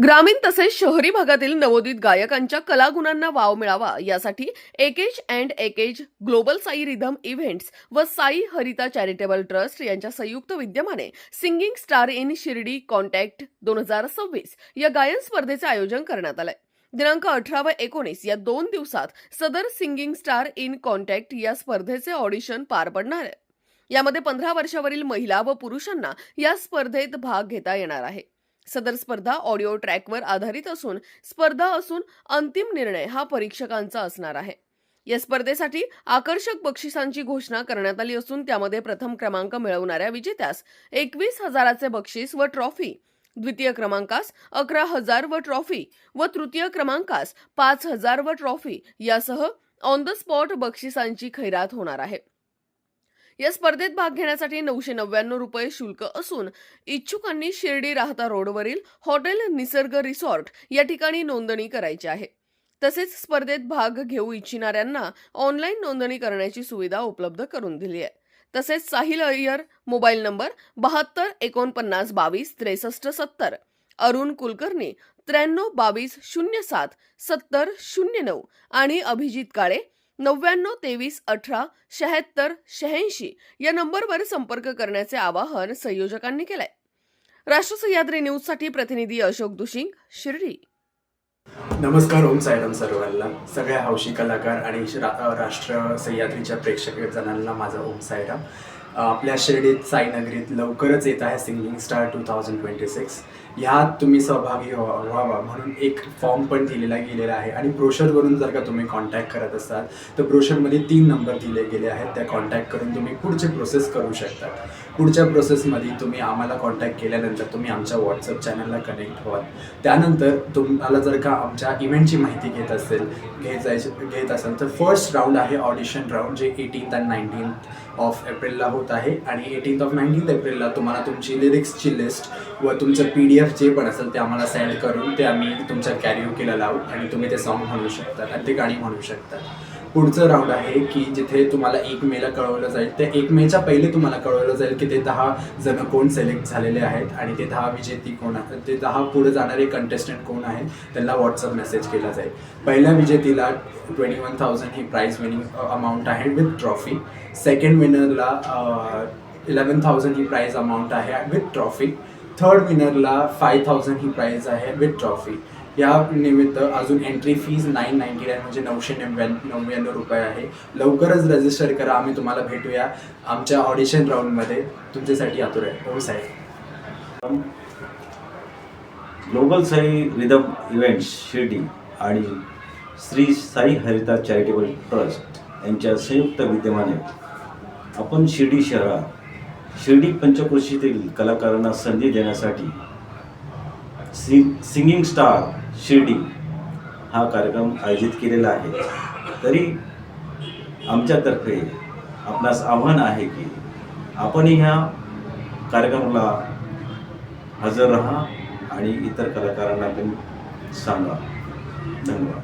ग्रामीण तसेच शहरी भागातील नवोदित गायकांच्या कलागुणांना वाव मिळावा यासाठी एकेज अँड एकेज ग्लोबल साई रिदम इव्हेंट्स व साई हरिता चॅरिटेबल ट्रस्ट यांच्या संयुक्त विद्यमाने singing star in Shirdi contact 2026 या गायन स्पर्धेचे आयोजन करण्यात आले। दिनांक 18 व 19 या 2 दिवसात सदर सिंगिंग स्टार इन कॉन्टॅक्ट या स्पर्धेचे ऑडिशन पार पडणार आहे। यामध्ये 15 वर्षावरील महिला व पुरुषांना या स्पर्धेत भाग घेता येणार आहे। सदर स्पर्धा ऑडिओ ट्रॅकवर आधारित असून अंतिम निर्णय हा परीक्षकांचा असणार आहे। या स्पर्धेसाठी आकर्षक बक्षिसांची घोषणा करण्यात आली असून त्यामध्ये प्रथम क्रमांक मिळवणाऱ्या विजेत्यास 21,000चे बक्षीस व ट्रॉफी, द्वितीय क्रमांकास 11,000 व ट्रॉफी व तृतीय क्रमांकास 5,000 व ट्रॉफी यासह ऑन द स्पॉट बक्षिसांची खैरात होणार आहे। या स्पर्धेत भाग घेण्यासाठी 999 रुपये शुल्क असून इच्छुकांनी शिर्डी राहता रोडवरील हॉटेल निसर्ग रिसॉर्ट या ठिकाणी नोंदणी करायची आहे। तसेच स्पर्धेत भाग घेऊ इच्छिणाऱ्यांना ऑनलाईन नोंदणी करण्याची सुविधा उपलब्ध करून दिली आहे। तसेच साहिल अय्यर मोबाईल नंबर 72 49 22 63 70, अरुण कुलकर्णी 93 22 07 70 09 आणि अभिजित काळे 99 23 18 76 86 या नंबरवर संपर्क करण्याचे आवाहन संयोजकांनी केलंय। राष्ट्र सह्याद्री न्यूज साठी प्रतिनिधी अशोक दुशिंग, शिर्डी। नमस्कार, ओम साईराम सर्वांना, सगळ्या हौशी कलाकार आणि राष्ट्र सह्याद्रीच्या प्रेक्षक जणांना माझा ओम साईराम। आपल्या शिर्डीत साईनगरीत लवकरच येत आहे सिंगिंग स्टार 2026। ह्यात तुम्ही सहभागी व्हावा म्हणून एक फॉर्म पण दिलेला गेलेला आहे आणि ब्रोशरवरून जर का तुम्ही कॉन्टॅक्ट करत असाल तर ब्रोशरमध्ये 3 नंबर दिले गेले आहेत, त्या कॉन्टॅक्ट करून तुम्ही पुढचे प्रोसेस करू शकता। पुढच्या प्रोसेसमध्ये तुम्ही आम्हाला कॉन्टॅक्ट केल्यानंतर तुम्ही आमच्या व्हॉट्सअप चॅनलला कनेक्ट व्हाल। त्यानंतर तुम्हाला जर का आमच्या इव्हेंटची माहिती घेत असाल तर फर्स्ट राऊंड आहे ऑडिशन राऊंड, जे 18th आणि 19th ऑफ एप्रिलला होत आहे आणि 18th of 19th एप्रिलला तुम्हाला तुमची लिरिक्सची लिस्ट व तुमचं PDF जे पण असेल ते आम्हाला सेंड करून ते आम्ही तुमच्या कॅरिओकेला लावू आणि तुम्ही ते सॉन्ग म्हणू शकता आणि ते गाणी म्हणू शकता। पुढचं राऊंड आहे की जिथे तुम्हाला 1 मेला कळवलं जाईल, त्या 1 मेच्या पहिले तुम्हाला कळवलं जाईल की ते 10 जण कोण सिलेक्ट झालेले आहेत आणि ते 10 विजेती कोण आहेत, ते 10 पुढे जाणारे कंटेस्टंट कोण आहेत त्यांना व्हॉट्सअप मेसेज केला जाईल। पहिल्या विजेतीला 21,000 ही प्राइज विनिंग अमाऊंट आहे विथ ट्रॉफी। सेकंड विनरला 11,000 ही प्राइज अमाऊंट आहे विथ ट्रॉफी। थर्ड विनरला 5,000 ही प्राइज आहे विथ ट्रॉफी। या निमित्त अजून एंट्री फीज 999 म्हणजे 999 रुपये आहे। लवकरच रजिस्टर करा, आम्ही तुम्हाला भेटूया आमच्या ऑडिशन राऊंडमध्ये। तुमच्यासाठी आतुर आहे। Om Sai. Global Sai rhythm events Shirdi आणि श्री साई हरिता चॅरिटेबल ट्रस्ट यांच्या संयुक्त विद्यमाने आपण शिर्डी शहरात शिर्डी पंचक्रोशीतील कलाकारांना संधी देण्यासाठी सिंगिंग स्टार शिर्डी हा कार्यक्रम आयोजित केलेला आहे। तरी आमच्यातर्फे आपणास आव्हान आहे की आपण ह्या कार्यक्रमाला हजर राहा आणि इतर कलाकारांना पण सांगा। धन्यवाद।